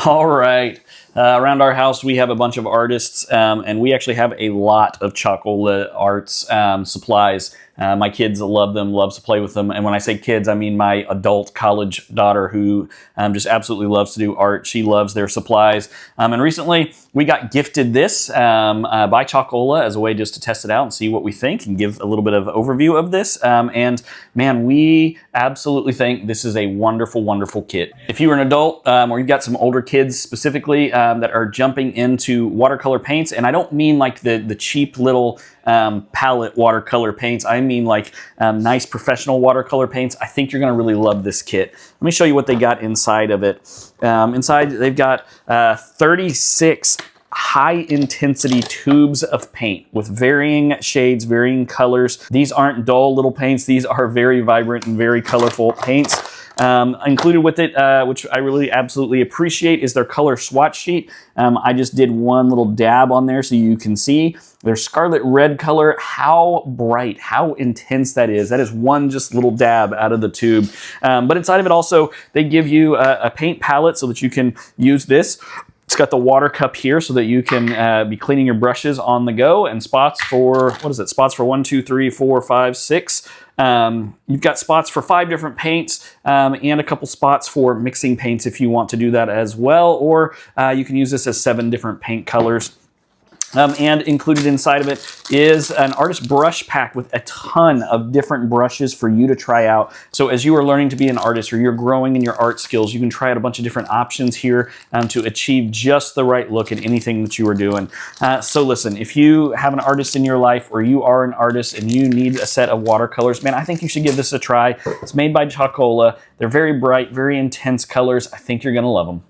All right. Around our house, we have a bunch of artists, and we actually have a lot of Chocola arts supplies. My kids love them, loves to play with them. And when I say kids, I mean my adult college daughter who just absolutely loves to do art. She loves their supplies. And recently, we got gifted this by Chocola as a way just to test it out and see what we think and give a little bit of overview of this. And man, we absolutely think this is a wonderful, wonderful kit. If you're an adult or you've got some older kids specifically that are jumping into watercolor paints, and I don't mean like the cheap little palette watercolor paints. I mean like nice professional watercolor paints. I think you're gonna really love this kit. Let me show you what they got inside of it. Inside they've got 36 high intensity tubes of paint with varying shades, varying colors. These aren't dull little paints. These are very vibrant and very colorful paints. Included with it, which I really absolutely appreciate, is their color swatch sheet. I just did one little dab on there so you can see their scarlet red color, how bright, how intense that is. That is one just little dab out of the tube. But inside of it also, they give you a paint palette so that you can use this. It's got the water cup here so that you can be cleaning your brushes on the go, and spots for, what is it? Spots for 1, 2, 3, 4, 5, 6. You've got spots for 5 different paints and a couple spots for mixing paints if you want to do that as well, or you can use this as 7 different paint colors. And included inside of it is an artist brush pack with a ton of different brushes for you to try out. So as you are learning to be an artist or you're growing in your art skills, you can try out a bunch of different options here to achieve just the right look in anything that you are doing. So listen, if you have an artist in your life or you are an artist and you need a set of watercolors, man, I think you should give this a try. It's made by Chocola. They're very bright, very intense colors. I think you're gonna love them.